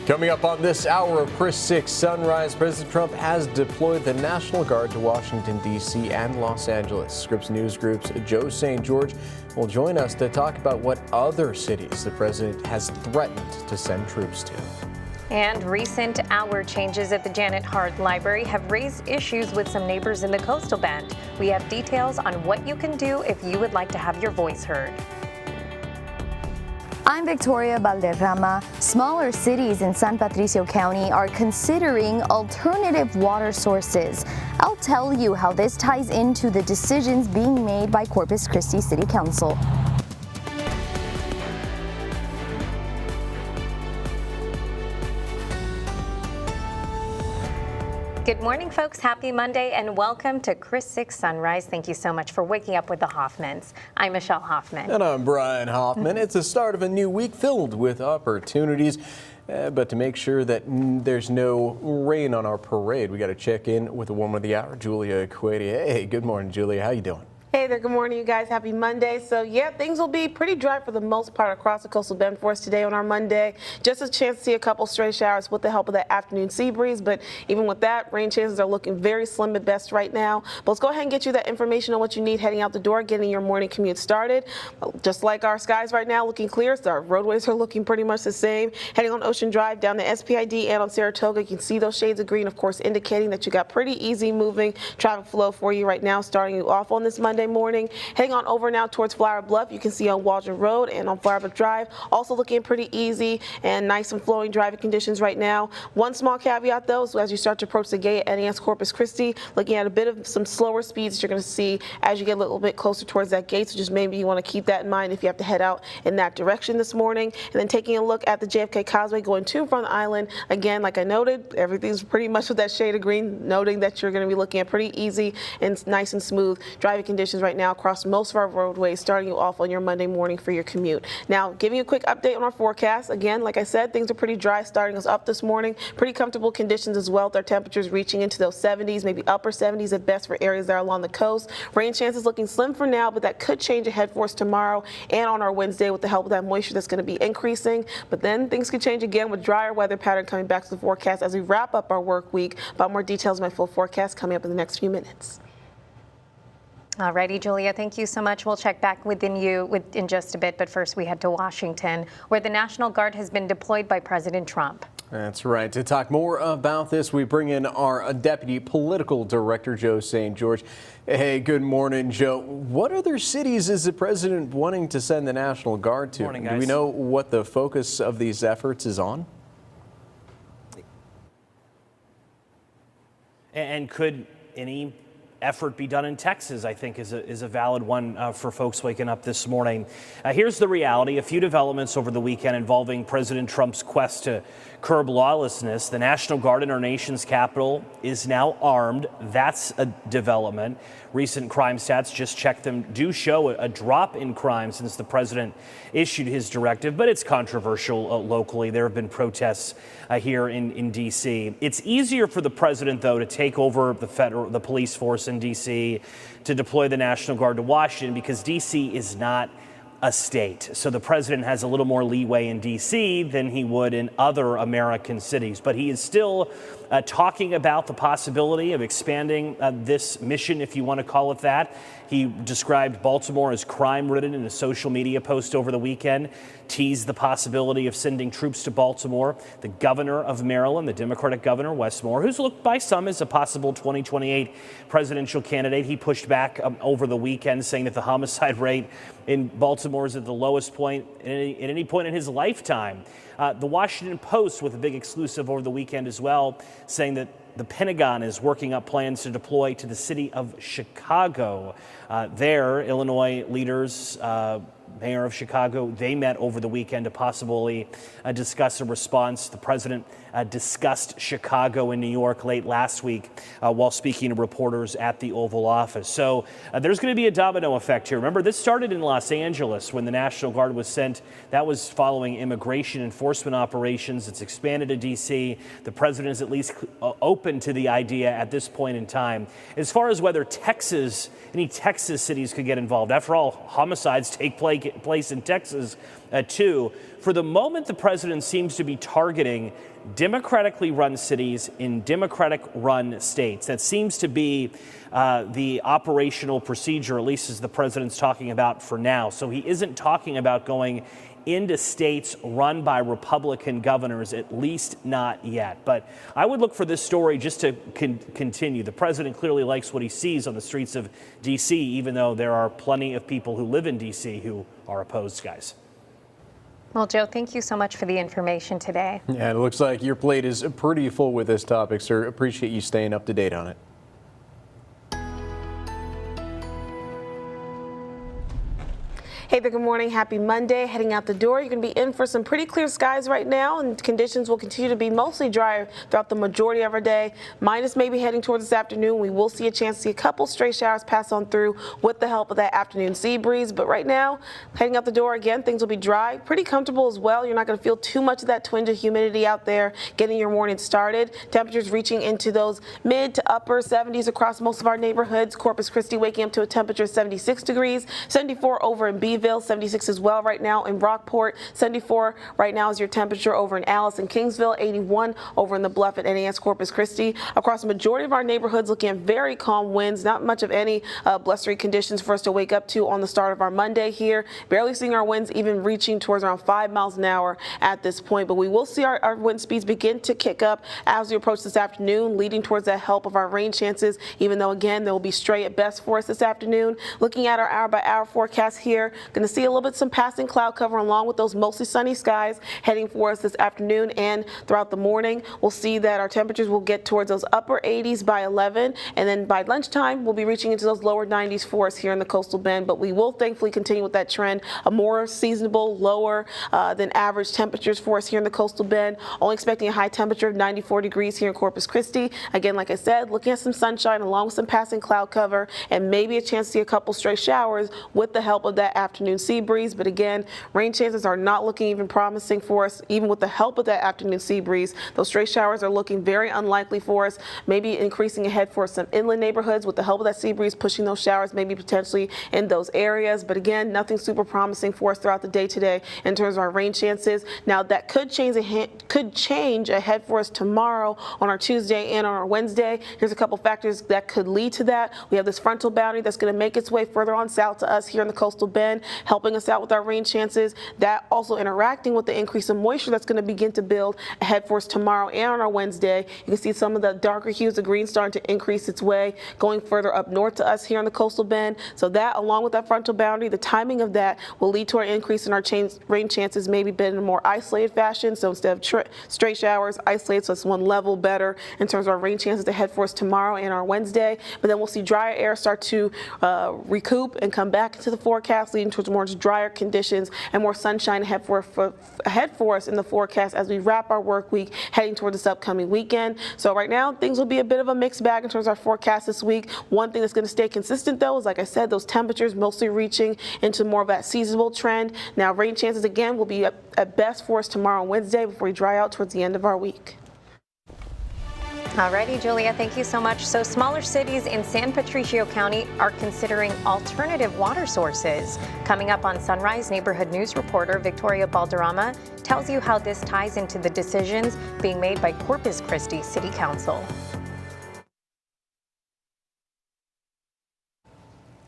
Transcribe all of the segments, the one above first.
Coming up on this hour of Chris 6 Sunrise, President Trump has deployed the National Guard to Washington, D.C. and Los Angeles. Scripps News Group's Joe St. George will join us to talk about what other cities the president has threatened to send troops to. And recent hour changes at the Janet Hart Library have raised issues with some neighbors in the coastal bend. We have details on what you can do if you would like to have your voice heard. I'm Victoria Valderrama. Smaller cities in San Patricio County are considering alternative water sources. I'll tell you how this ties into the decisions being made by Corpus Christi City Council. Good morning, folks. Happy Monday and welcome to Chris 6 Sunrise. Thank you so much for waking up with the Hoffmans. I'm Michelle Hoffman. And I'm Brian Hoffman. It's the start of a new week filled with opportunities. But to make sure that there's no rain on our parade, we got to check in with the woman of the hour, Julia Equati. Hey, good morning, Julia. How you doing? Hey there, good morning, you guys. Happy Monday. So yeah, things will be pretty dry for the most part across the coastal bend for us today on our Monday. Just a chance to see a couple stray showers with the help of that afternoon sea breeze. But even with that, rain chances are looking very slim at best right now. But let's go ahead and get you that information on what you need heading out the door, getting your morning commute started. Just like our skies right now looking clear, so our roadways are looking pretty much the same. Heading on Ocean Drive down the SPID and on Saratoga, you can see those shades of green, of course, indicating that you got pretty easy moving traffic flow for you right now, starting you off on this Monday morning. Heading on over now towards Flower Bluff, you can see on Waldron Road and on Flower Bluff Drive, also looking pretty easy and nice and flowing driving conditions right now. One small caveat though, so as you start to approach the gate at NES Corpus Christi, looking at a bit of some slower speeds that you're going to see as you get a little bit closer towards that gate, so just maybe you want to keep that in mind if you have to head out in that direction this morning. And then taking a look at the JFK Causeway going to and from the island, again, like I noted, everything's pretty much with that shade of green, noting that you're going to be looking at pretty easy and nice and smooth driving conditions right now across most of our roadways, starting you off on your Monday morning for your commute. Now, giving you a quick update on our forecast. Again, like I said, things are pretty dry, starting us up this morning. Pretty comfortable conditions as well, with our temperatures reaching into those 70s, maybe upper 70s at best for areas that are along the coast. Rain chances looking slim for now, but that could change ahead for us tomorrow and on our Wednesday with the help of that moisture that's going to be increasing. But then things could change again with drier weather pattern coming back to the forecast as we wrap up our work week. About more details of my full forecast coming up in the next few minutes. Alrighty, Julia, thank you so much. We'll check back within you in just a bit, but first we head to Washington, where the National Guard has been deployed by President Trump. That's right. To talk more about this, we bring in our Deputy Political Director, Joe St. George. Hey, good morning, Joe. What other cities is the president wanting to send the National Guard to? Morning, guys. Do we know what the focus of these efforts is on? And could any effort be done in Texas, I think, is a valid one for folks waking up this morning. Here's the reality. A few developments over the weekend involving President Trump's quest to curb lawlessness. The National Guard in our nation's capital is now armed. That's a development. Recent crime stats, just checked them, do show a drop in crime since the president issued his directive, but it's controversial locally. There have been protests here in D.C. It's easier for the president, though, to take over the police force in D.C., to deploy the National Guard to Washington, because D.C. is not a state. So the president has a little more leeway in D.C. than he would in other American cities. But he is still talking about the possibility of expanding this mission, if you want to call it that. He described Baltimore as crime-ridden in a social media post over the weekend, teased the possibility of sending troops to Baltimore. The governor of Maryland, the Democratic governor, Wes Moore, who's looked by some as a possible 2028 presidential candidate, he pushed back over the weekend, saying that the homicide rate in Baltimore is at the lowest point at any point in his lifetime. The Washington Post, with a big exclusive over the weekend as well, saying that the Pentagon is working up plans to deploy to the city of Chicago. There, Illinois leaders, mayor of Chicago, they met over the weekend to possibly discuss a response. The president discussed Chicago and New York late last week while speaking to reporters at the Oval Office. So there's going to be a domino effect here. Remember, this started in Los Angeles when the National Guard was sent. That was following immigration enforcement operations. It's expanded to D.C. The president is at least open to the idea at this point in time. As far as whether any Texas cities could get involved, after all, homicides take place place in Texas, too. For the moment, the president seems to be targeting democratically run cities in democratic run states. That seems to be the operational procedure, at least as the president's talking about for now. So he isn't talking about going into states run by Republican governors, at least not yet. But I would look for this story just to continue. The president clearly likes what he sees on the streets of D.C., even though there are plenty of people who live in D.C. who are opposed, guys. Well, Joe, thank you so much for the information today. Yeah, it looks like your plate is pretty full with this topic, sir. Appreciate you staying up to date on it. Hey there, good morning. Happy Monday. Heading out the door, you're going to be in for some pretty clear skies right now, and conditions will continue to be mostly dry throughout the majority of our day. Minus maybe heading towards this afternoon. We will see a chance to see a couple stray showers pass on through with the help of that afternoon sea breeze. But right now, heading out the door again, things will be dry, pretty comfortable as well. You're not going to feel too much of that twinge of humidity out there getting your morning started. Temperatures reaching into those mid to upper 70s across most of our neighborhoods. Corpus Christi waking up to a temperature of 76 degrees, 74 over in Beeville. 76 as well right now in Rockport. 74 right now is your temperature over in Alice and Kingsville. 81 over in the Bluff at NAS Corpus Christi. Across the majority of our neighborhoods, looking at very calm winds. Not much of any blustery conditions for us to wake up to on the start of our Monday here. Barely seeing our winds even reaching towards around 5 miles an hour at this point. But we will see our wind speeds begin to kick up as we approach this afternoon, leading towards that help of our rain chances, even though, again, they will be stray at best for us this afternoon. Looking at our hour-by-hour forecast here, going to see a little bit some passing cloud cover along with those mostly sunny skies heading for us this afternoon and throughout the morning. We'll see that our temperatures will get towards those upper 80s by 11, and then by lunchtime we'll be reaching into those lower 90s for us here in the coastal bend. But we will thankfully continue with that trend, a more seasonable, lower than average temperatures for us here in the coastal bend. Only expecting a high temperature of 94 degrees here in Corpus Christi. Again, like I said, looking at some sunshine along with some passing cloud cover and maybe a chance to see a couple stray showers with the help of that afternoon sea breeze. But again, rain chances are not looking even promising for us, even with the help of that afternoon sea breeze. Those stray showers are looking very unlikely for us, maybe increasing ahead for some inland neighborhoods with the help of that sea breeze, pushing those showers maybe potentially in those areas. But again, nothing super promising for us throughout the day today in terms of our rain chances. Now, that could change ahead for us tomorrow on our Tuesday and on our Wednesday. Here's a couple factors that could lead to that. We have this frontal boundary that's going to make its way further on south to us here in the coastal bend, helping us out with our rain chances. That also interacting with the increase in moisture that's going to begin to build ahead for us tomorrow and on our Wednesday. You can see some of the darker hues of green starting to increase its way, going further up north to us here in the coastal bend. So that, along with that frontal boundary, the timing of that will lead to our increase in our rain chances, maybe been in a more isolated fashion. So instead of straight showers, isolated, so it's one level better in terms of our rain chances ahead for us tomorrow and our Wednesday. But then we'll see drier air start to recoup and come back into the forecast, leading towards more drier conditions and more sunshine ahead for us in the forecast as we wrap our work week heading toward this upcoming weekend. So right now, things will be a bit of a mixed bag in terms of our forecast this week. One thing that's going to stay consistent, though, is, like I said, those temperatures mostly reaching into more of that seasonal trend. Now, rain chances, again, will be at best for us tomorrow and Wednesday before we dry out towards the end of our week. Alrighty, Julia, thank you so much. So smaller cities in San Patricio County are considering alternative water sources. Coming up on Sunrise, neighborhood news reporter Victoria Balderrama tells you how this ties into the decisions being made by Corpus Christi City Council.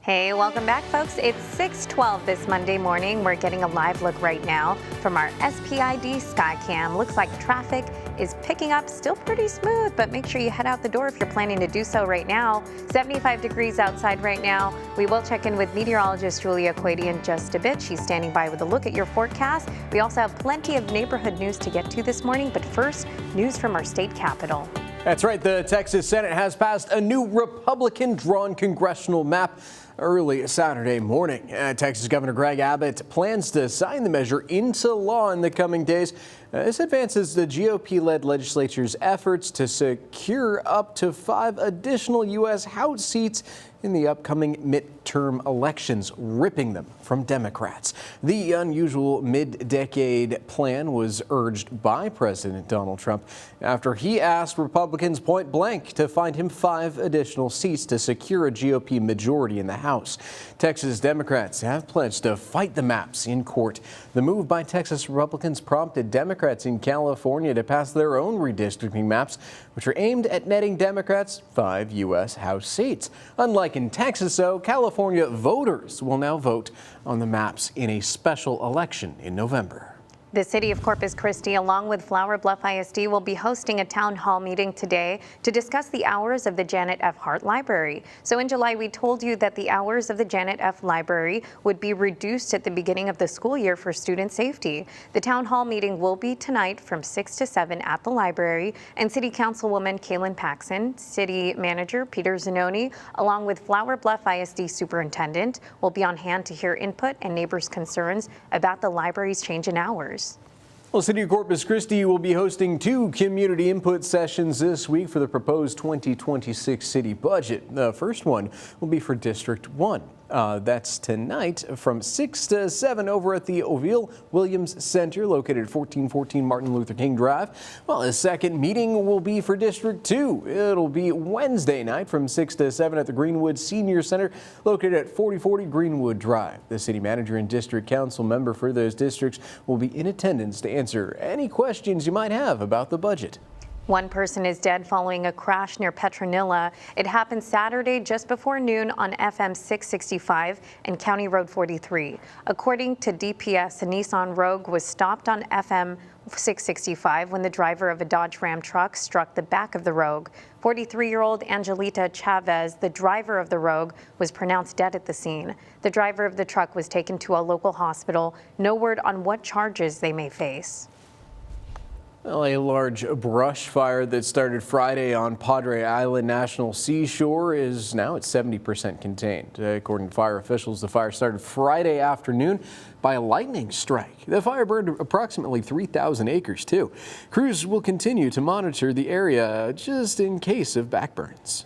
Hey, welcome back, folks. It's 6:12 this Monday morning. We're getting a live look right now from our SPID Skycam. Looks like traffic is picking up, still pretty smooth, but make sure you head out the door if you're planning to do so right now. 75 degrees outside right now. We will check in with meteorologist Julia Quady in just a bit. She's standing by with a look at your forecast. We also have plenty of neighborhood news to get to this morning, but first, news from our state capitol. That's right. The Texas Senate has passed a new Republican-drawn congressional map early Saturday morning. Texas Governor Greg Abbott plans to sign the measure into law in the coming days. This advances the GOP-led legislature's efforts to secure up to 5 additional U.S. House seats in the upcoming midterm elections, ripping them from Democrats. The unusual mid-decade plan was urged by President Donald Trump after he asked Republicans point blank to find him 5 additional seats to secure a GOP majority in the House. Texas Democrats have pledged to fight the maps in court. The move by Texas Republicans prompted Democrats in California to pass their own redistricting maps, which are aimed at netting Democrats 5 U.S. House seats. Unlike in Texas, though, California voters will now vote on the maps in a special election in November. The city of Corpus Christi, along with Flower Bluff ISD, will be hosting a town hall meeting today to discuss the hours of the Janet F. Hart Library. So in July, we told you that the hours of the Janet F. Library would be reduced at the beginning of the school year for student safety. The town hall meeting will be tonight from 6 to 7 at the library, and City Councilwoman Kaylin Paxson, City Manager Peter Zanoni, along with Flower Bluff ISD Superintendent, will be on hand to hear input and neighbors' concerns about the library's change in hours. Well, City of Corpus Christi will be hosting 2 community input sessions this week for the proposed 2026 city budget. The first one will be for District 1. That's tonight from 6 to 7 over at the Oville Williams Center located at 1414 Martin Luther King Drive. Well, the second meeting will be for District 2. It'll be Wednesday night from 6 to 7 at the Greenwood Senior Center located at 4040 Greenwood Drive. The city manager and district council member for those districts will be in attendance to answer any questions you might have about the budget. 1 person is dead following a crash near Petronilla. It happened Saturday just before noon on FM 665 and County Road 43. According to DPS, a Nissan Rogue was stopped on FM 665 when the driver of a Dodge Ram truck struck the back of the Rogue. 43-year-old Angelita Chavez, the driver of the Rogue, was pronounced dead at the scene. The driver of the truck was taken to a local hospital. No word on what charges they may face. Well, a large brush fire that started Friday on Padre Island National Seashore is now at 70% contained. According to fire officials, the fire started Friday afternoon by a lightning strike. The fire burned approximately 3,000 acres, too. Crews will continue to monitor the area just in case of backburns.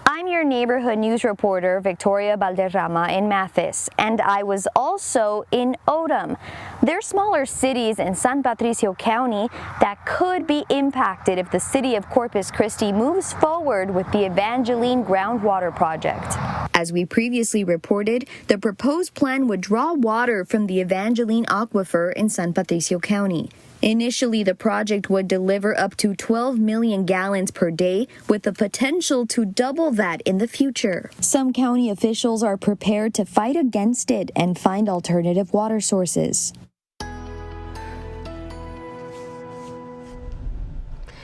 I'm your neighborhood news reporter, Victoria Valderrama in Mathis, and I was also in Odom. There are smaller cities in San Patricio County that could be impacted if the city of Corpus Christi moves forward with the Evangeline groundwater project. As we previously reported, the proposed plan would draw water from the Evangeline aquifer in San Patricio County. Initially, the project would deliver up to 12 million gallons per day, with the potential to double that in the future. Some county officials are prepared to fight against it and find alternative water sources.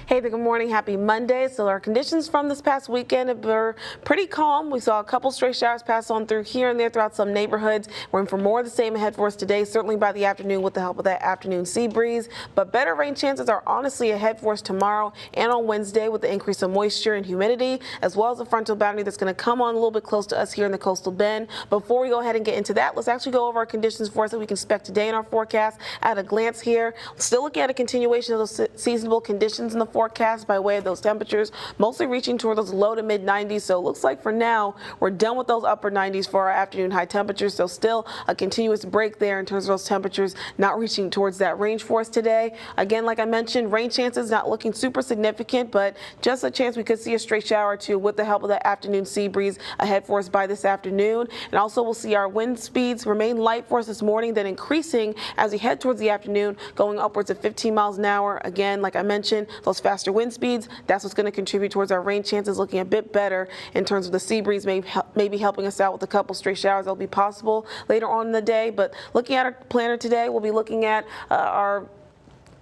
Hey there, good morning. Happy Monday. So our conditions from this past weekend were pretty calm. We saw a couple stray showers pass on through here and there throughout some neighborhoods. We're in for more of the same ahead for us today, certainly by the afternoon with the help of that afternoon sea breeze. But better rain chances are honestly ahead for us tomorrow and on Wednesday with the increase of moisture and humidity, as well as a frontal boundary that's going to come on a little bit close to us here in the coastal bend. Before we go ahead and get into that, let's actually go over our conditions for us that we can expect today in our forecast. At a glance here, still looking at a continuation of those seasonable conditions in the forecast by way of those temperatures, mostly reaching toward those low to mid 90s. So it looks like for now we're done with those upper 90s for our afternoon high temperatures. So still a continuous break there in terms of those temperatures not reaching towards that range for us today. Again, like I mentioned, rain chances not looking super significant, but just a chance we could see a stray shower or two with the help of that afternoon sea breeze ahead for us by this afternoon. And also we'll see our wind speeds remain light for us this morning, then increasing as we head towards the afternoon, going upwards of 15 miles an hour. Again, like I mentioned, those faster wind speeds, that's what's going to contribute towards our rain chances looking a bit better in terms of the sea breeze maybe helping us out with a couple stray showers that'll be possible later on in the day. But looking at our planner today, we'll be looking at our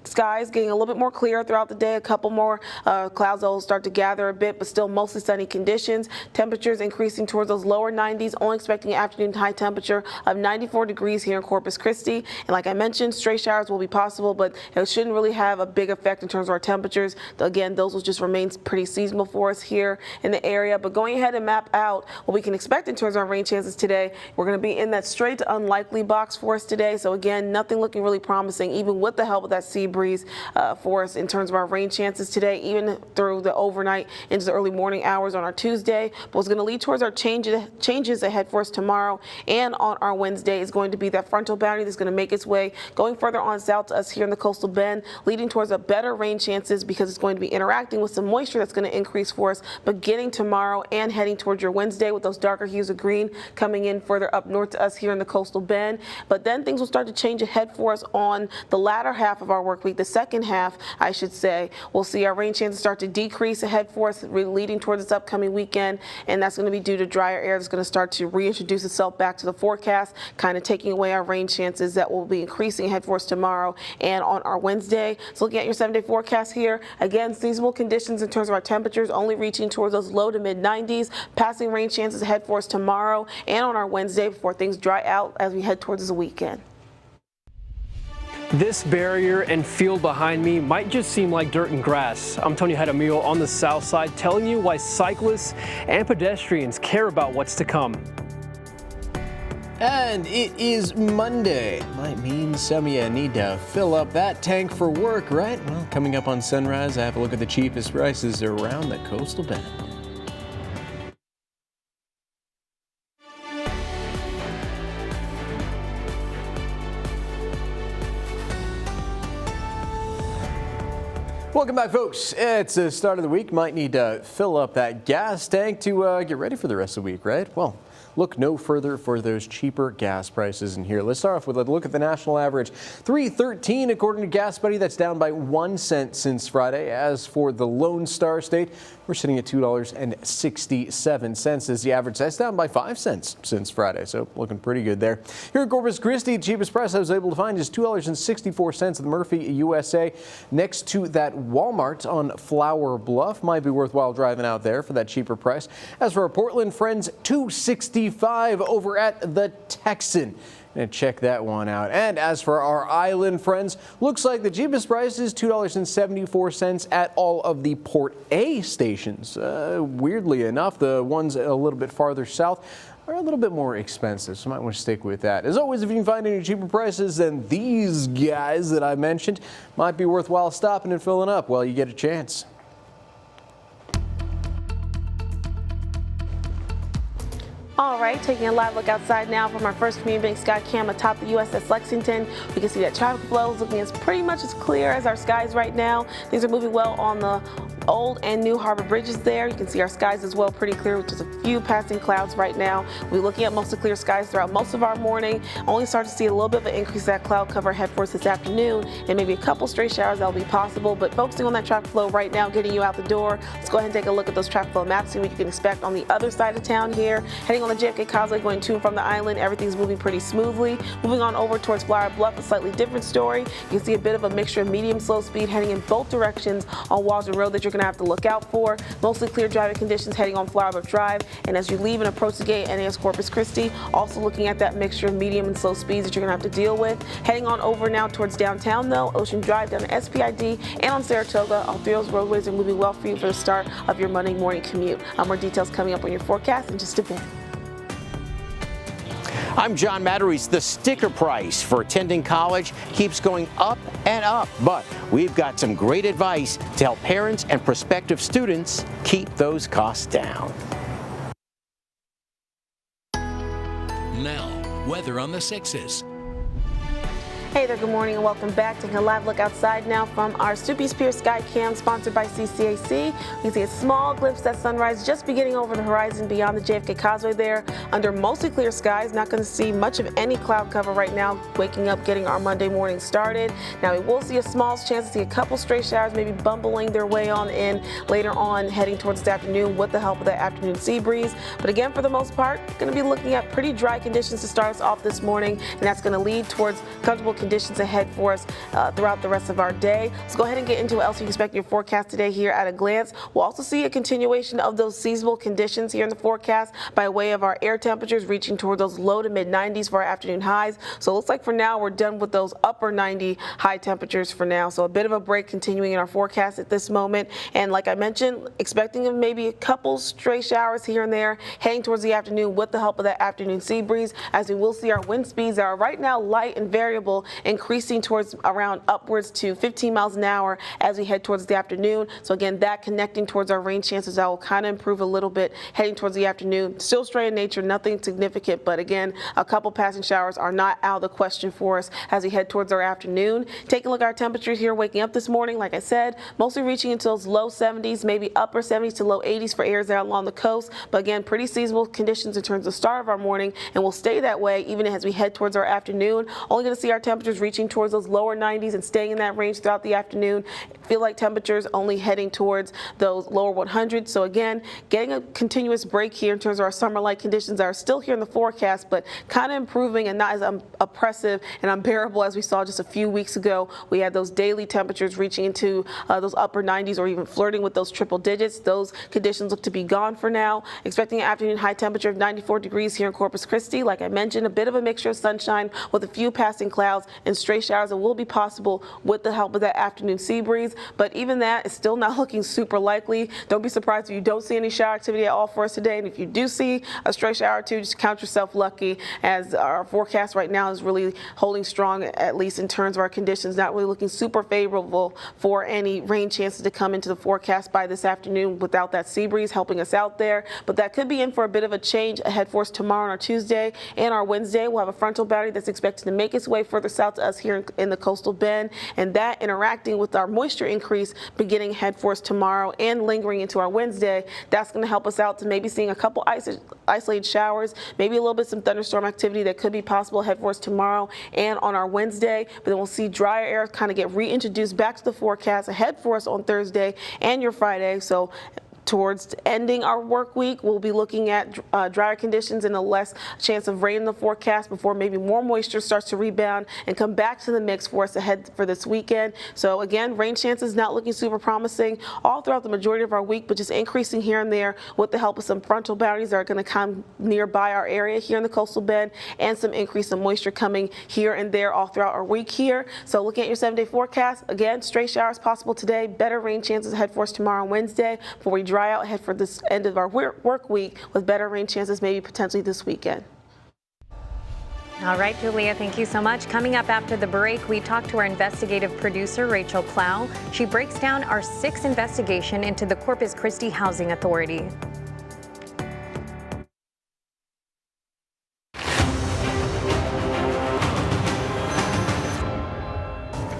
skies getting a little bit more clear throughout the day. A couple more clouds that will start to gather a bit, but still mostly sunny conditions. Temperatures increasing towards those lower 90s, only expecting an afternoon high temperature of 94 degrees here in Corpus Christi. And like I mentioned, stray showers will be possible, but it shouldn't really have a big effect in terms of our temperatures. Again, those will just remain pretty seasonal for us here in the area. But going ahead and map out what we can expect in terms of our rain chances today, we're going to be in that straight to unlikely box for us today. So again, nothing looking really promising, even with the help of that sea breeze breeze for us in terms of our rain chances today, even through the overnight into the early morning hours on our Tuesday. But what's going to lead towards our changes ahead for us tomorrow and on our Wednesday is going to be that frontal boundary that's going to make its way going further on south to us here in the coastal bend, leading towards a better rain chances because it's going to be interacting with some moisture that's going to increase for us beginning tomorrow and heading towards your Wednesday with those darker hues of green coming in further up north to us here in the coastal bend. But then things will start to change ahead for us on the latter half of our work week, the second half, I should say. We'll see our rain chances start to decrease ahead for us, leading towards this upcoming weekend, and that's going to be due to drier air that's going to start to reintroduce itself back to the forecast, kind of taking away our rain chances that will be increasing ahead for us tomorrow and on our Wednesday. So looking at your 7-day forecast here, again, seasonal conditions in terms of our temperatures only reaching towards those low to mid 90s, passing rain chances ahead for us tomorrow and on our Wednesday before things dry out as we head towards the weekend. This barrier and field behind me might just seem like dirt and grass. I'm Tony Jaramillo on the south side telling you why cyclists and pedestrians care about what's to come. And it is Monday. Might mean some of you need to fill up that tank for work, right? Well, coming up on Sunrise, I have a look at the cheapest prices around the coastal bend. Welcome back, folks. It's the start of the week. Might need to fill up that gas tank to get ready for the rest of the week, right? Well, look no further for those cheaper gas prices in here. Let's start off with a look at the national average. $3.13 according to Gas Buddy. That's down by 1 cent since Friday. As for the Lone Star State, we're sitting at $2.67 as the average. That's down by 5 cents since Friday, so looking pretty good there. Here in Corpus Christi, the cheapest price I was able to find is $2.64 at the Murphy USA. Next to that Walmart on Flower Bluff. Might be worthwhile driving out there for that cheaper price. As for our Portland friends, $2.65 over at the Texan. And check that one out. And as for our island friends, looks like the cheapest price is $2.74 at all of the Port A stations. Weirdly enough, the ones a little bit farther south are a little bit more expensive, so might want to stick with that. As always, if you can find any cheaper prices than these guys that I mentioned, might be worthwhile stopping and filling up while you get a chance. All right, taking a live look outside now from our first Community Bank Sky Cam atop the USS Lexington. We can see that traffic flow is looking as pretty much as clear as our skies right now. Things are moving well on the old and new harbor bridges there. You can see our skies as well pretty clear with just a few passing clouds right now. We're looking at mostly clear skies throughout most of our morning. Only start to see a little bit of an increase in that cloud cover ahead for us this afternoon, and maybe a couple stray showers that will be possible. But focusing on that traffic flow right now, getting you out the door. Let's go ahead and take a look at those traffic flow maps, see what you can expect on the other side of town here. Heading on the JFK Causeway going to and from the island, everything's moving pretty smoothly. Moving on over towards Flower Bluff, a slightly different story. You can see a bit of a mixture of medium slow speed heading in both directions on Walden Road that you're going to have to look out for. Mostly clear driving conditions heading on Flower Bluff Drive, and as you leave and approach the gate NAS Corpus Christi, also looking at that mixture of medium and slow speeds that you're going to have to deal with. Heading on over now towards downtown though, Ocean Drive down to SPID and on Saratoga, all three of those roadways are moving well for you for the start of your Monday morning commute. More details coming up on your forecast in just a bit. I'm John Matteries. The sticker price for attending college keeps going up and up, but we've got some great advice to help parents and prospective students keep those costs down. Now, weather on the 6s. Hey there, good morning and welcome back. Taking a live look outside now from our Stupes Pier Sky Cam sponsored by CCAC. You can see a small glimpse at sunrise just beginning over the horizon beyond the JFK Causeway there. Under mostly clear skies, not going to see much of any cloud cover right now, waking up, getting our Monday morning started. Now we will see a small chance to see a couple stray showers maybe bumbling their way on in later on, heading towards this afternoon with the help of that afternoon sea breeze. But again, for the most part, going to be looking at pretty dry conditions to start us off this morning, and that's going to lead towards comfortable conditions ahead for us throughout the rest of our day. Let's go ahead and get into what else you expect in your forecast today here at a glance. We'll also see a continuation of those seasonal conditions here in the forecast by way of our air temperatures reaching toward those low to mid 90s for our afternoon highs. So it looks like for now we're done with those upper 90 high temperatures for now. So a bit of a break continuing in our forecast at this moment. And like I mentioned, expecting maybe a couple stray showers here and there heading towards the afternoon with the help of that afternoon sea breeze, as we will see our wind speeds that are right now light and variable increasing towards around upwards to 15 miles an hour as we head towards the afternoon. So again, that connecting towards our rain chances, that will kind of improve a little bit heading towards the afternoon. Still stray in nature, nothing significant, but again, a couple passing showers are not out of the question for us as we head towards our afternoon. Taking a look at our temperatures here, waking up this morning, like I said, mostly reaching into those low 70s, maybe upper 70s to low 80s for areas that are along the coast. But again, pretty seasonable conditions in terms of the start of our morning, and will stay that way even as we head towards our afternoon. Only going to see our temperatures reaching towards those lower 90s and staying in that range throughout the afternoon. Feel like temperatures only heading towards those lower 100s. So again, getting a continuous break here in terms of our summer-like conditions that are still here in the forecast, but kind of improving and not as oppressive and unbearable as we saw just a few weeks ago. We had those daily temperatures reaching into those upper 90s or even flirting with those triple digits. Those conditions look to be gone for now. Expecting an afternoon high temperature of 94 degrees here in Corpus Christi. Like I mentioned, a bit of a mixture of sunshine with a few passing clouds and stray showers that will be possible with the help of that afternoon sea breeze. But even that is still not looking super likely. Don't be surprised if you don't see any shower activity at all for us today. And if you do see a stray shower or two, just count yourself lucky, as our forecast right now is really holding strong, at least in terms of our conditions. Not really looking super favorable for any rain chances to come into the forecast by this afternoon without that sea breeze helping us out there. But that could be in for a bit of a change ahead for us tomorrow and our Tuesday and our Wednesday. We'll have a frontal boundary that's expected to make its way further south to us here in the coastal bend, and that interacting with our moisture increase beginning ahead for us tomorrow and lingering into our Wednesday. That's going to help us out to maybe seeing a couple isolated showers, maybe a little bit some thunderstorm activity that could be possible ahead for us tomorrow and on our Wednesday. But then we'll see drier air kind of get reintroduced back to the forecast ahead for us on Thursday and your Friday. So towards ending our work week, we'll be looking at drier conditions and a less chance of rain in the forecast before maybe more moisture starts to rebound and come back to the mix for us ahead for this weekend. So again, rain chances not looking super promising all throughout the majority of our week, but just increasing here and there with the help of some frontal boundaries that are going to come nearby our area here in the coastal bend, and some increase in moisture coming here and there all throughout our week here. So looking at your 7-day forecast, again, stray showers possible today, better rain chances ahead for us tomorrow and Wednesday before we dry out ahead for this end of our work week with better rain chances maybe potentially this weekend. All right, Julia, thank you so much. Coming up after the break, we talk to our investigative producer, Rachel Plow. She breaks down our 6th investigation into the Corpus Christi Housing Authority.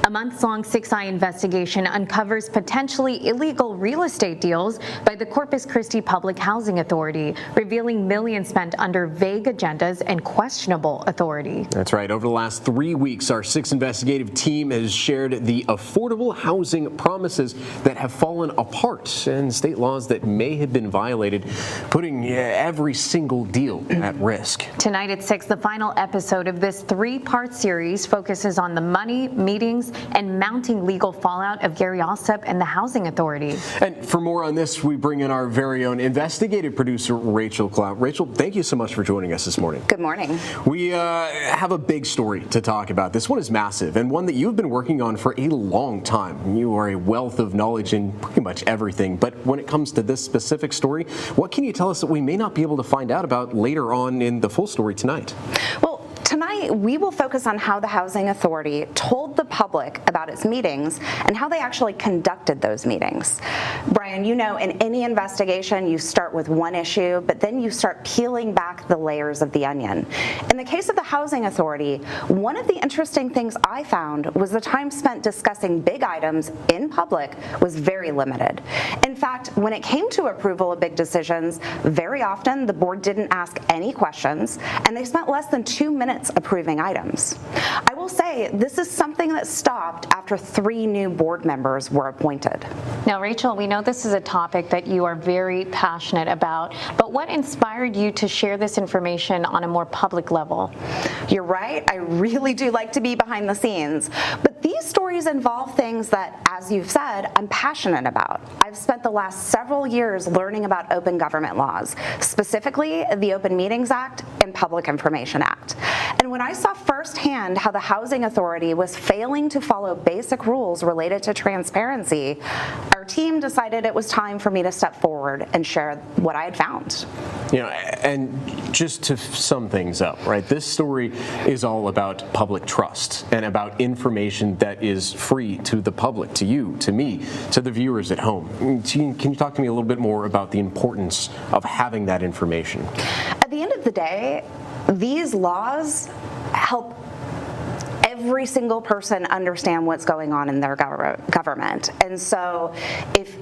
A months-long 6i investigation uncovers potentially illegal real estate deals by the Corpus Christi Public Housing Authority, revealing millions spent under vague agendas and questionable authority. That's right. Over the last 3 weeks, our 6 investigative team has shared the affordable housing promises that have fallen apart and state laws that may have been violated, putting every single deal at risk. Tonight at 6, the final episode of this 3-part series focuses on the money, meetings, and mounting legal fallout of Gary Alsop and the Housing Authority. And for more on this, we bring in our very own investigative producer, Rachel Plow. Rachel, thank you so much for joining us this morning. Good morning. We have a big story to talk about. This one is massive, and one that you've been working on for a long time. You are a wealth of knowledge in pretty much everything. But when it comes to this specific story, what can you tell us that we may not be able to find out about later on in the full story tonight? Well, tonight we will focus on how the Housing Authority told the public about its meetings and how they actually conducted those meetings. Brian, you know, in any investigation, you start with one issue, but then you start peeling back the layers of the onion. In the case of the Housing Authority, one of the interesting things I found was the time spent discussing big items in public was very limited. In fact, when it came to approval of big decisions, very often the board didn't ask any questions, and they spent less than 2 minutes approving items. I will say this is something that stopped after 3 new board members were appointed. Now, Rachel, we know this is a topic that you are very passionate about, but what inspired you to share this information on a more public level? You're right, I really do like to be behind the scenes, but these stories involve things that, as you've said, I'm passionate about. I've spent the last several years learning about open government laws, specifically the Open Meetings Act and Public Information Act. And when I saw firsthand how the Housing Housing Authority was failing to follow basic rules related to transparency, our team decided it was time for me to step forward and share what I had found. You know, and just to sum things up, right, this story is all about public trust and about information that is free to the public, to you, to me, to the viewers at home. Can you talk to me a little bit more about the importance of having that information? At the end of the day, these laws help every single person understand what's going on in their government. And so if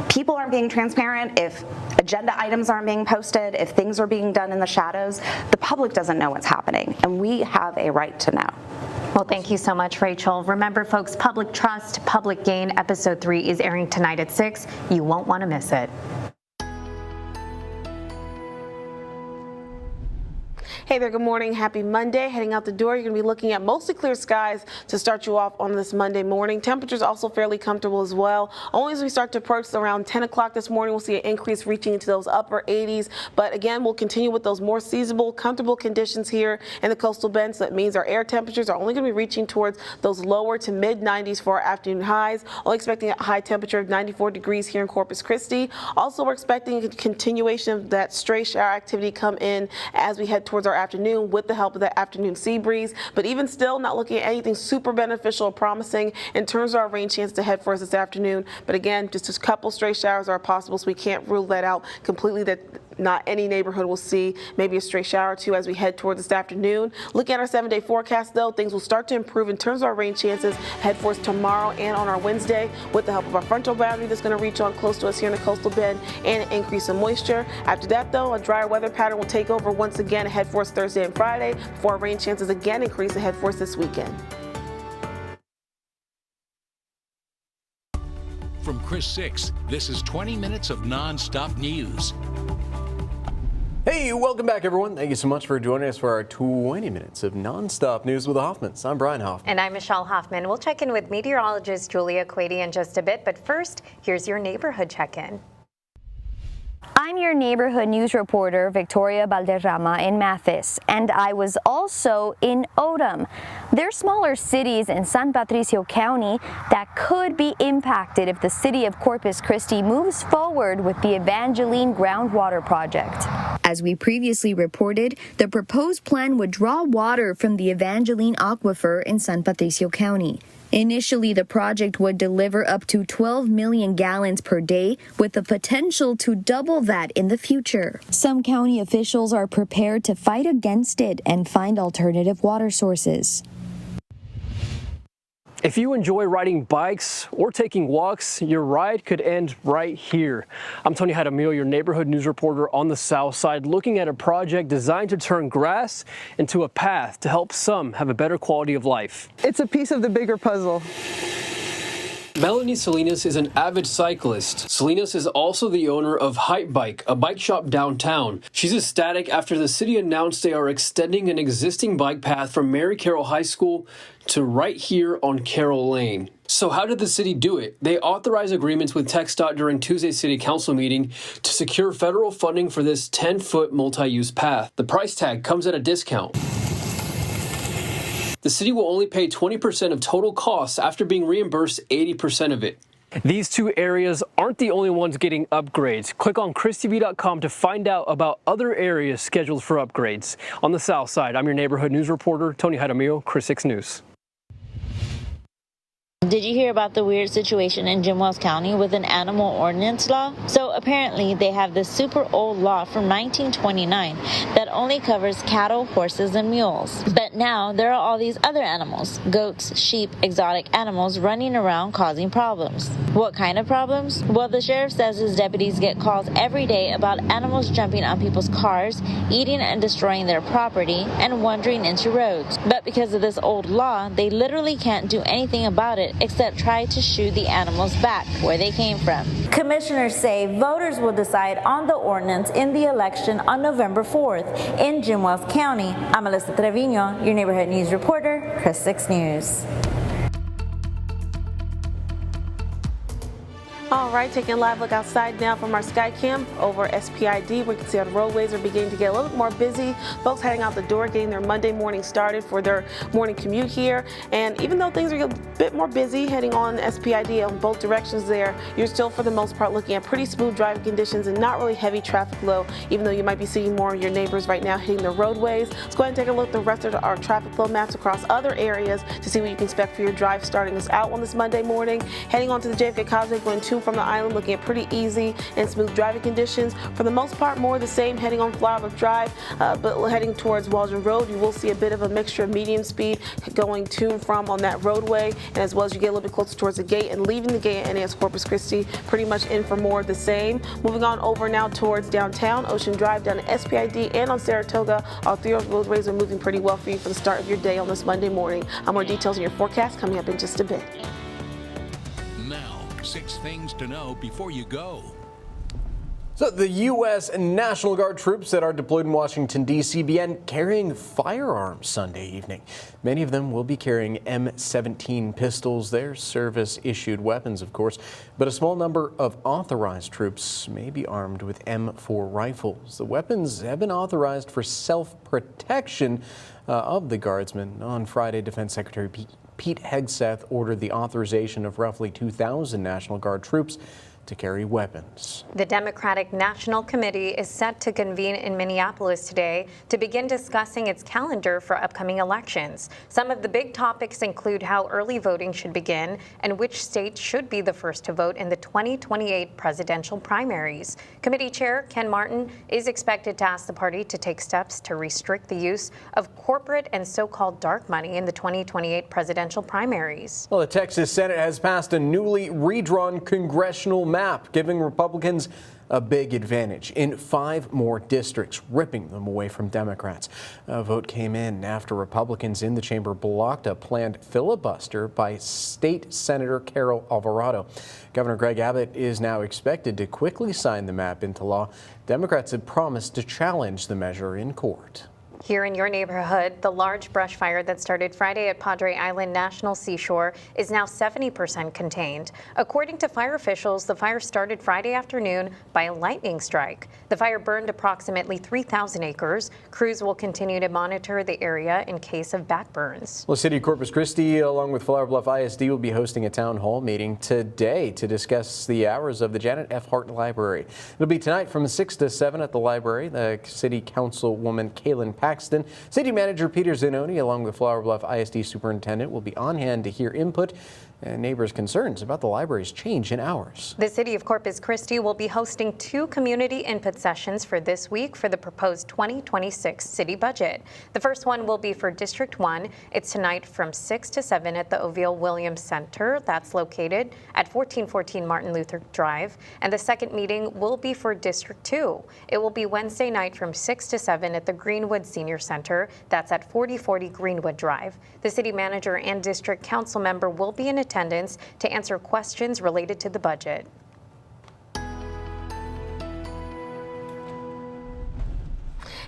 people aren't being transparent, if agenda items aren't being posted, if things are being done in the shadows, the public doesn't know what's happening, and we have a right to know. Well, thank you so much, Rachel. Remember, folks, Public Trust, Public Gain, Episode 3 is airing tonight at 6. You won't want to miss it. Hey there, good morning. Happy Monday. Heading out the door, you're going to be looking at mostly clear skies to start you off on this Monday morning. Temperatures also fairly comfortable as well. Only as we start to approach around 10 o'clock this morning, we'll see an increase reaching into those upper 80s. But again, we'll continue with those more seasonable, comfortable conditions here in the coastal bend. So that means our air temperatures are only going to be reaching towards those lower to mid 90s for our afternoon highs. Only expecting a high temperature of 94 degrees here in Corpus Christi. Also, we're expecting a continuation of that stray shower activity come in as we head towards our afternoon with the help of that afternoon sea breeze. But even still, not looking at anything super beneficial or promising in terms of our rain chance to head for us this afternoon. But again, just a couple stray showers are possible, so we can't rule that out completely, that not any neighborhood will see maybe a stray shower or two as we head towards this afternoon. Looking at our 7-day forecast, though, things will start to improve in terms of our rain chances head for us tomorrow and on our Wednesday with the help of our frontal boundary that's going to reach on close to us here in the coastal bend and an increase in moisture. After that, though, a drier weather pattern will take over once again ahead for us Thursday and Friday before our rain chances again increase ahead for us this weekend. From Chris 6, this is 20 minutes of non-stop news. Hey, welcome back, everyone. Thank you so much for joining us for our 20 minutes of nonstop news with the Hoffmans. I'm Brian Hoffman. And I'm Michelle Hoffman. We'll check in with meteorologist Julia Quady in just a bit, but first, here's your neighborhood check-in. I'm your neighborhood news reporter, Victoria Valderrama in Mathis, and I was also in Odom. They're smaller cities in San Patricio County that could be impacted if the city of Corpus Christi moves forward with the Evangeline groundwater project. As we previously reported, the proposed plan would draw water from the Evangeline aquifer in San Patricio County. Initially, the project would deliver up to 12 million gallons per day, with the potential to double that in the future. Some county officials are prepared to fight against it and find alternative water sources. If you enjoy riding bikes or taking walks, your ride could end right here. I'm Tony Jaramillo, your neighborhood news reporter on the South Side, looking at a project designed to turn grass into a path to help some have a better quality of life. It's a piece of the bigger puzzle. Melanie Salinas is an avid cyclist. Salinas is also the owner of Hype Bike, a bike shop downtown. She's ecstatic after the city announced they are extending an existing bike path from Mary Carroll High School to right here on Carroll Lane. So how did the city do it? They authorized agreements with TxDOT during Tuesday's city council meeting to secure federal funding for this 10-foot multi-use path. The price tag comes at a discount. The city will only pay 20% of total costs after being reimbursed 80% of it. These two areas aren't the only ones getting upgrades. Click on ChrisTV.com to find out about other areas scheduled for upgrades. On the South Side, I'm your neighborhood news reporter, Tony Jaramillo, Chris 6 News. Did you hear about the weird situation in Jim Wells County with an animal ordinance law? So apparently they have this super old law from 1929 that only covers cattle, horses, and mules. But now there are all these other animals, goats, sheep, exotic animals running around causing problems. What kind of problems? Well, the sheriff says his deputies get calls every day about animals jumping on people's cars, eating and destroying their property, and wandering into roads. But because of this old law, they literally can't do anything about it except try to shoo the animals back where they came from. Commissioners say voters will decide on the ordinance in the election on November 4th in Jim Wells County. I'm Melissa Trevino, your neighborhood news reporter, Chris 6 News. All right, taking a live look outside now from our sky cam over SPID. We can see our roadways are beginning to get a little bit more busy. Folks heading out the door, getting their Monday morning started for their morning commute here. And even though things are a bit more busy heading on SPID on both directions there, you're still for the most part looking at pretty smooth driving conditions and not really heavy traffic flow, even though you might be seeing more of your neighbors right now hitting the roadways. Let's go ahead and take a look at the rest of our traffic flow maps across other areas to see what you can expect for your drive starting us out on this Monday morning. Heading on to the JFK Causeway, going to from the island, looking at pretty easy and smooth driving conditions. For the most part, more of the same heading on Flower Bluff Drive, but heading towards Waldron Road, you will see a bit of a mixture of medium speed going to and from on that roadway, and as well as you get a little bit closer towards the gate and leaving the gate at NAS Corpus Christi, pretty much in for more of the same. Moving on over now towards downtown, Ocean Drive down to SPID and on Saratoga, all three of those roadways are moving pretty well for you for the start of your day on this Monday morning. More details in your forecast coming up in just a bit. Now, 6 things to know before you go. So the U.S. National Guard troops that are deployed in Washington, D.C. began carrying firearms Sunday evening. Many of them will be carrying M17 pistols. They're service-issued weapons, of course, but a small number of authorized troops may be armed with M4 rifles. The weapons have been authorized for self-protection of the Guardsmen. On Friday, Defense Secretary Pete Hegseth ordered the authorization of roughly 2,000 National Guard troops to carry weapons. The Democratic National Committee is set to convene in Minneapolis today to begin discussing its calendar for upcoming elections. Some of the big topics include how early voting should begin and which states should be the first to vote in the 2028 presidential primaries. Committee Chair Ken Martin is expected to ask the party to take steps to restrict the use of corporate and so-called dark money in the 2028 presidential primaries. Well, the Texas Senate has passed a newly redrawn congressional map, giving Republicans a big advantage in 5 more districts, ripping them away from Democrats. A vote came in after Republicans in the chamber blocked a planned filibuster by State Senator Carol Alvarado. Governor Greg Abbott is now expected to quickly sign the map into law. Democrats have promised to challenge the measure in court. Here in your neighborhood, the large brush fire that started Friday at Padre Island National Seashore is now 70% contained. According to fire officials, the fire started Friday afternoon by a lightning strike. The fire burned approximately 3,000 acres. Crews will continue to monitor the area in case of backburns. Well, City of Corpus Christi, along with Flower Bluff ISD, will be hosting a town hall meeting today to discuss the hours of the Janet F. Hart Library. It'll be tonight from 6 to 7 at the library. The City Councilwoman Kaylin Paxton, City Manager Peter Zanoni, along with Flower Bluff ISD Superintendent, will be on hand to hear input and neighbors' concerns about the library's change in hours. The City of Corpus Christi will be hosting 2 community input sessions for this week for the proposed 2026 city budget. The first one will be for District 1. It's tonight from 6 to 7 at the Oville Williams Center. That's located at 1414 Martin Luther Drive. And the second meeting will be for District 2. It will be Wednesday night from 6 to 7 at the Greenwood Senior Center. That's at 4040 Greenwood Drive. The city manager and district council member will be in attendance to answer questions related to the budget.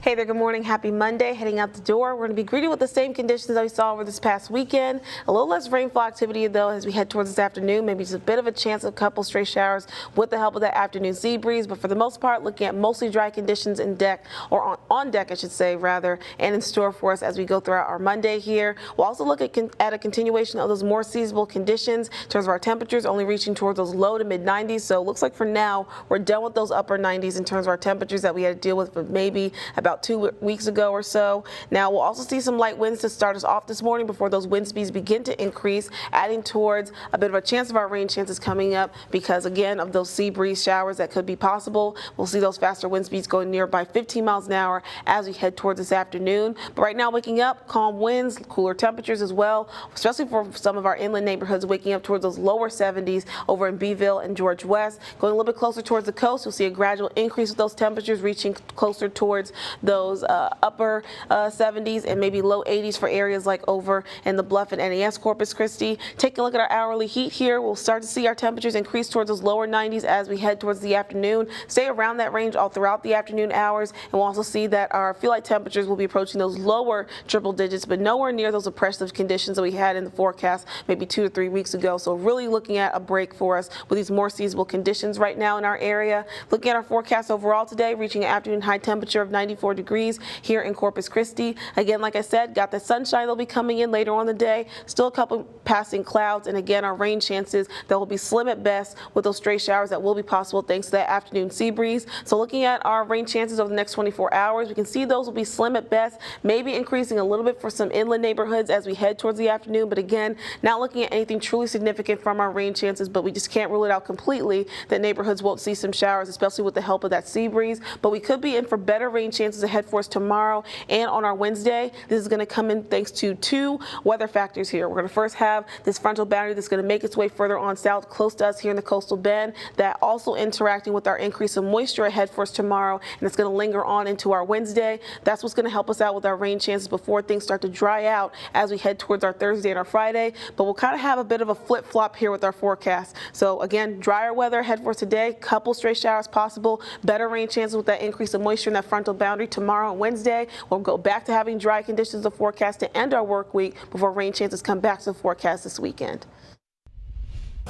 Hey there, good morning. Happy Monday. Heading out the door, we're going to be greeted with the same conditions that we saw over this past weekend. A little less rainfall activity, though, as we head towards this afternoon. Maybe just a bit of a chance of a couple stray showers with the help of that afternoon sea breeze. But for the most part, looking at mostly dry conditions in deck, or on deck, I should say, rather, and in store for us as we go throughout our Monday here. We'll also look at a continuation of those more seasonable conditions in terms of our temperatures, only reaching towards those low to mid 90s. So it looks like for now, we're done with those upper 90s in terms of our temperatures that we had to deal with for maybe about 2 weeks ago or so. Now we'll also see some light winds to start us off this morning before those wind speeds begin to increase, adding towards a bit of a chance of our rain chances coming up because, again, of those sea breeze showers that could be possible. We'll see those faster wind speeds going nearby 15 miles an hour as we head towards this afternoon. But right now, waking up, calm winds, cooler temperatures as well, especially for some of our inland neighborhoods, waking up towards those lower 70s over in Beeville and George West. Going a little bit closer towards the coast, you'll see a gradual increase of those temperatures reaching closer towards those upper 70s and maybe low 80s for areas like over in the Bluff and NAS Corpus Christi. Take a look at our hourly heat here. We'll start to see our temperatures increase towards those lower 90s as we head towards the afternoon. Stay around that range all throughout the afternoon hours, and we'll also see that our feel like temperatures will be approaching those lower triple digits, but nowhere near those oppressive conditions that we had in the forecast maybe 2 to 3 weeks ago. So really looking at a break for us with these more seasonable conditions right now in our area. Looking at our forecast overall today, reaching an afternoon high temperature of 94 degrees here in Corpus Christi. Again, like I said, got the sunshine that'll be coming in later on in the day. Still a couple passing clouds, and again, our rain chances that will be slim at best with those stray showers that will be possible thanks to that afternoon sea breeze. So looking at our rain chances over the next 24 hours, we can see those will be slim at best, maybe increasing a little bit for some inland neighborhoods as we head towards the afternoon. But again, not looking at anything truly significant from our rain chances, but we just can't rule it out completely that neighborhoods won't see some showers, especially with the help of that sea breeze. But we could be in for better rain chances ahead for us tomorrow and on our Wednesday. This is going to come in thanks to two weather factors here. We're going to first have this frontal boundary that's going to make its way further on south close to us here in the coastal bend, that also interacting with our increase of moisture ahead for us tomorrow, and it's going to linger on into our Wednesday. That's what's going to help us out with our rain chances before things start to dry out as we head towards our Thursday and our Friday. But we'll kind of have a bit of a flip-flop here with our forecast. So again, drier weather ahead for us today, couple stray showers possible, better rain chances with that increase of moisture in that frontal boundary tomorrow and Wednesday. We'll go back to having dry conditions of forecast to end our work week before rain chances come back to the forecast this weekend.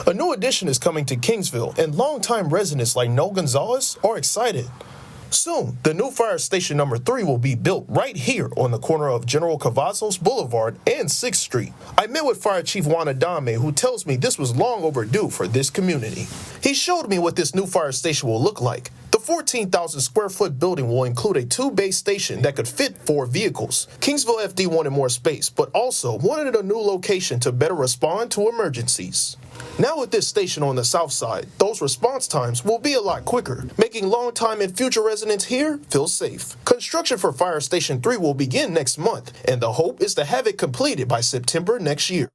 A new addition is coming to Kingsville, and longtime residents like Noel Gonzalez are excited. Soon, the new fire station number 3 will be built right here on the corner of General Cavazos Boulevard and 6th Street. I met with Fire Chief Juan Adame, who tells me this was long overdue for this community. He showed me what this new fire station will look like. The 14,000 square foot building will include a 2-bay station that could fit 4 vehicles. Kingsville FD wanted more space, but also wanted a new location to better respond to emergencies. Now with this station on the south side, those response times will be a lot quicker, making longtime and future residents here feel safe. Construction for Fire Station 3 will begin next month, and the hope is to have it completed by September next year.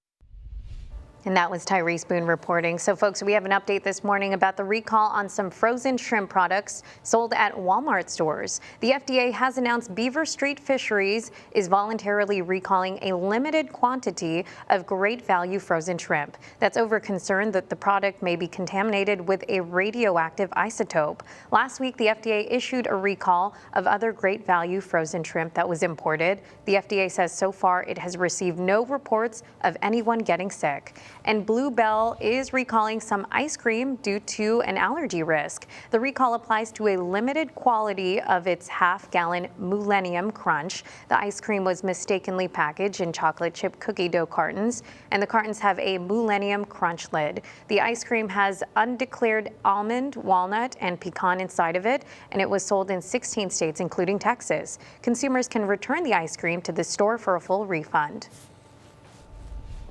And that was Tyrese Boone reporting. So folks, we have an update this morning about the recall on some frozen shrimp products sold at Walmart stores. The FDA has announced Beaver Street Fisheries is voluntarily recalling a limited quantity of great value frozen shrimp. That's over concern that the product may be contaminated with a radioactive isotope. Last week, the FDA issued a recall of other great value frozen shrimp that was imported. The FDA says so far it has received no reports of anyone getting sick. And Blue Bell is recalling some ice cream due to an allergy risk. The recall applies to a limited quality of its half-gallon Millennium Crunch. The ice cream was mistakenly packaged in chocolate chip cookie dough cartons, and the cartons have a Millennium Crunch lid. The ice cream has undeclared almond, walnut, and pecan inside of it, and it was sold in 16 states, including Texas. Consumers can return the ice cream to the store for a full refund.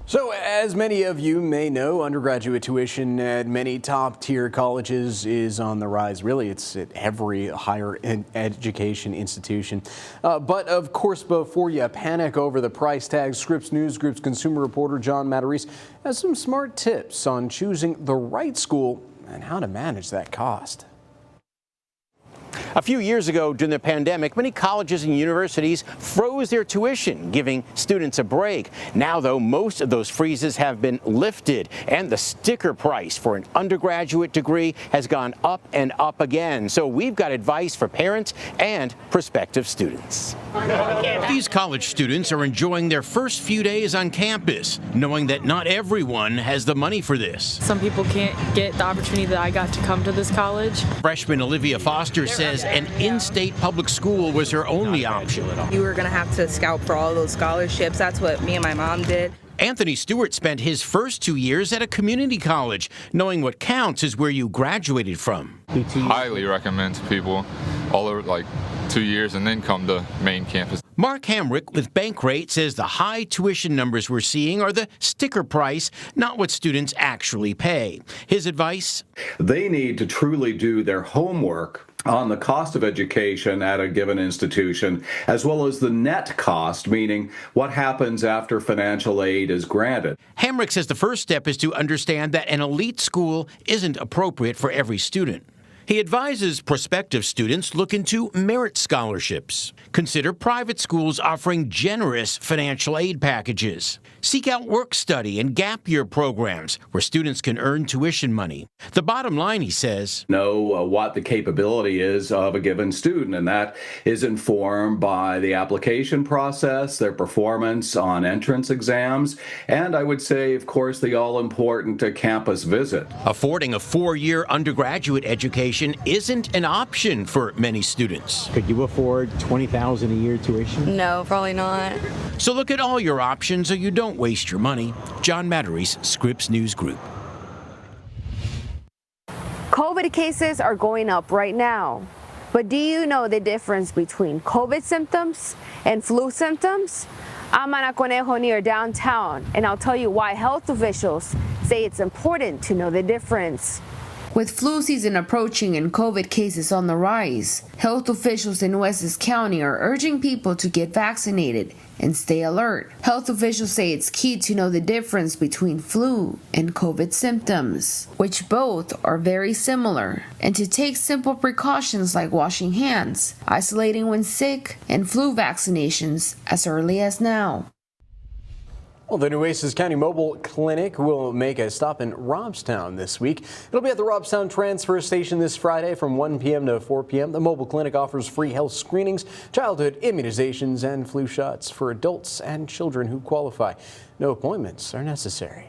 So, as many of you may know, undergraduate tuition at many top-tier colleges is on the rise. Really, it's at every higher education institution. But, of course, before you panic over the price tag, Scripps News Group's consumer reporter John Matarese has some smart tips on choosing the right school and how to manage that cost. A few years ago, during the pandemic, many colleges and universities froze their tuition, giving students a break. Now, though, most of those freezes have been lifted, and the sticker price for an undergraduate degree has gone up and up again. So we've got advice for parents and prospective students. These college students are enjoying their first few days on campus, knowing that not everyone has the money for this. Some people can't get the opportunity that I got to come to this college. Freshman Olivia Foster says an in-state public school was her only option. You were going to have to scout for all those scholarships. That's what me and my mom did. Anthony Stewart spent his first 2 years at a community college, knowing what counts is where you graduated from. Highly recommend to people all over, like 2 years and then come to main campus. Mark Hamrick with Bankrate says the high tuition numbers we're seeing are the sticker price, not what students actually pay. His advice? They need to truly do their homework on the cost of education at a given institution, as well as the net cost, meaning what happens after financial aid is granted. Hamrick says the first step is to understand that an elite school isn't appropriate for every student. He advises prospective students look into merit scholarships. Consider private schools offering generous financial aid packages. Seek out work-study and gap year programs where students can earn tuition money. The bottom line, he says, know what the capability is of a given student, and that is informed by the application process, their performance on entrance exams, and I would say, of course, the all-important campus visit. Affording a 4-year undergraduate education isn't an option for many students. Could you afford $20,000 a year tuition? No, probably not. So look at all your options so you don't waste your money. John Matteries, Scripps News Group. COVID cases are going up right now. But do you know the difference between COVID symptoms and flu symptoms? I'm Ana Conejo near downtown, and I'll tell you why health officials say it's important to know the difference. With flu season approaching and COVID cases on the rise, health officials in Wessex County are urging people to get vaccinated and stay alert. Health officials say it's key to know the difference between flu and COVID symptoms, which both are very similar, and to take simple precautions like washing hands, isolating when sick, and flu vaccinations as early as now. Well, the Nueces County Mobile Clinic will make a stop in Robstown this week. It'll be at the Robstown Transfer Station this Friday from 1 p.m. to 4 p.m. The mobile clinic offers free health screenings, childhood immunizations, and flu shots for adults and children who qualify. No appointments are necessary.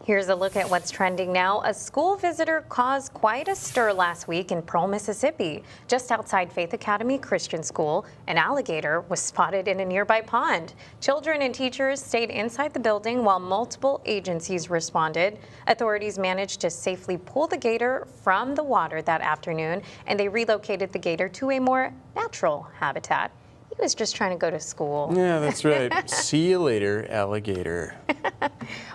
Here's a look at what's trending now. A school visitor caused quite a stir last week in Pearl, Mississippi. Just outside Faith Academy Christian School, an alligator was spotted in a nearby pond. Children and teachers stayed inside the building while multiple agencies responded. Authorities managed to safely pull the gator from the water that afternoon, and they relocated the gator to a more natural habitat. He was just trying to go to school. Yeah, that's right. See you later, alligator.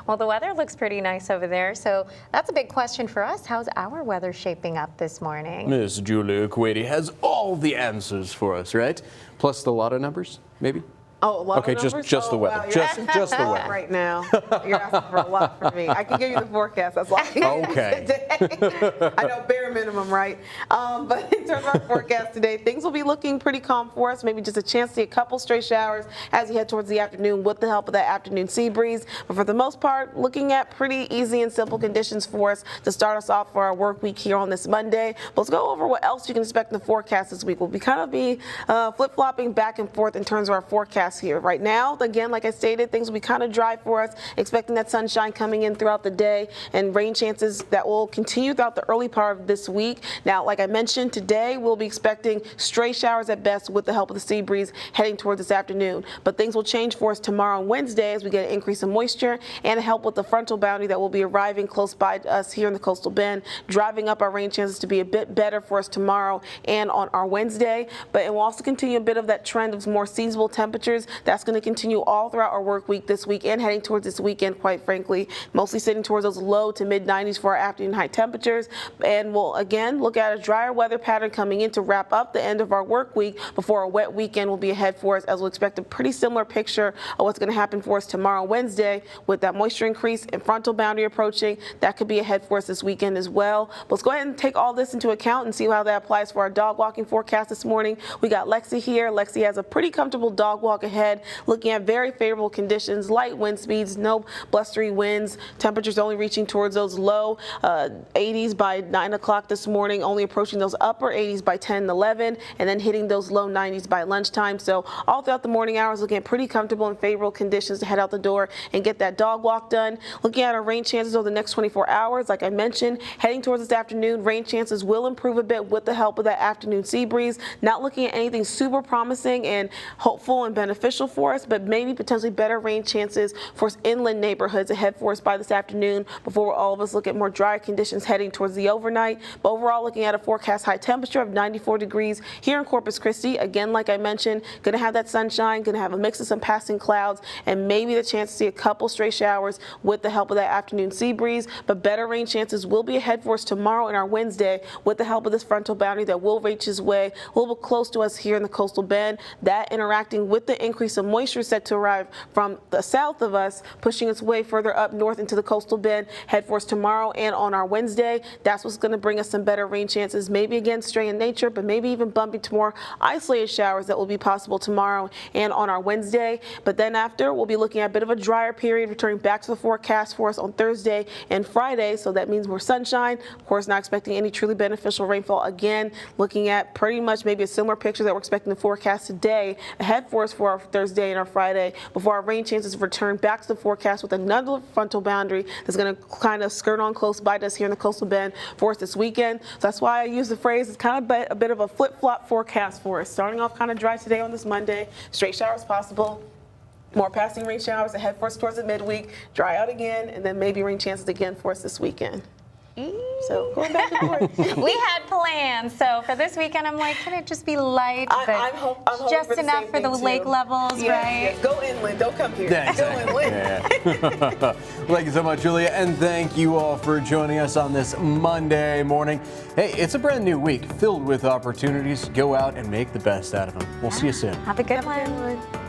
Well, the weather looks pretty nice over there, so that's a big question for us. How's our weather shaping up this morning? Miss Julia Quady has all the answers for us, right? Plus the lotto numbers, maybe? Oh, a lot okay, of numbers? just the weather. Wow, just the weather. Right now, you're asking for a lot from me. I can give you the forecast. That's all I can okay. Today. I know bare minimum, right? But in terms of our forecast today, things will be looking pretty calm for us. Maybe just a chance to see a couple stray showers as you head towards the afternoon with the help of that afternoon sea breeze. But for the most part, looking at pretty easy and simple conditions for us to start us off for our work week here on this Monday. But let's go over what else you can expect in the forecast this week. We'll be kind of flip-flopping back and forth in terms of our forecast here. Right now, again, like I stated, things will be kind of dry for us, expecting that sunshine coming in throughout the day and rain chances that will continue throughout the early part of this week. Now, like I mentioned, today we'll be expecting stray showers at best with the help of the sea breeze heading towards this afternoon. But things will change for us tomorrow and Wednesday as we get an increase in moisture and help with the frontal boundary that will be arriving close by us here in the coastal bend, driving up our rain chances to be a bit better for us tomorrow and on our Wednesday. But it will also continue a bit of that trend of more seasonable temperatures. That's going to continue all throughout our work week this week and heading towards this weekend, quite frankly, mostly sitting towards those low to mid 90s for our afternoon high temperatures. And we'll again look at a drier weather pattern coming in to wrap up the end of our work week before a wet weekend will be ahead for us, as we'll expect a pretty similar picture of what's going to happen for us tomorrow, Wednesday, with that moisture increase and frontal boundary approaching. That could be ahead for us this weekend as well. But let's go ahead and take all this into account and see how that applies for our dog walking forecast this morning. We got Lexi here. Lexi has a pretty comfortable dog walk ahead, looking at very favorable conditions, light wind speeds, no blustery winds, temperatures only reaching towards those low 80s by 9 o'clock this morning, only approaching those upper 80s by 10 and 11, and then hitting those low 90s by lunchtime. So all throughout the morning hours, looking at pretty comfortable and favorable conditions to head out the door and get that dog walk done. Looking at our rain chances over the next 24 hours, like I mentioned, heading towards this afternoon, rain chances will improve a bit with the help of that afternoon sea breeze. Not looking at anything super promising and hopeful and beneficial for us, but maybe potentially better rain chances for inland neighborhoods ahead for us by this afternoon before all of us look at more dry conditions heading towards the overnight. But overall, looking at a forecast high temperature of 94 degrees here in Corpus Christi. Again, like I mentioned, going to have that sunshine, going to have a mix of some passing clouds and maybe the chance to see a couple stray showers with the help of that afternoon sea breeze. But better rain chances will be ahead for us tomorrow and our Wednesday with the help of this frontal boundary that will reach its way a little bit close to us here in the coastal bend. That interacting with the increase of moisture set to arrive from the south of us, pushing its way further up north into the coastal bend, head for us tomorrow and on our Wednesday. That's what's going to bring bring us some better rain chances, maybe again stray in nature, but maybe even bumping to more isolated showers that will be possible tomorrow and on our Wednesday. But then after, we'll be looking at a bit of a drier period, returning back to the forecast for us on Thursday and Friday. So that means more sunshine. Of course, not expecting any truly beneficial rainfall again. Looking at pretty much maybe a similar picture that we're expecting to forecast today ahead for us for our Thursday and our Friday before our rain chances return back to the forecast with another frontal boundary that's going to kind of skirt on close by us here in the coastal bend for us this weekend. So that's why I use the phrase, it's kind of a bit of a flip-flop forecast for us. Starting off kind of dry today on this Monday, straight showers possible. More passing rain showers ahead for us towards the midweek, dry out again, and then maybe rain chances again for us this weekend. So going back and forth. We had plans. So for this weekend, I'm like, can it just be light, but I'm just enough for the lake levels, right? Yes. Go inland. Don't come here. Yeah, exactly. Go inland. Yeah. Thank you so much, Julia, and thank you all for joining us on this Monday morning. Hey, it's a brand new week filled with opportunities. Go out and make the best out of them. We'll see you soon. Have a good one.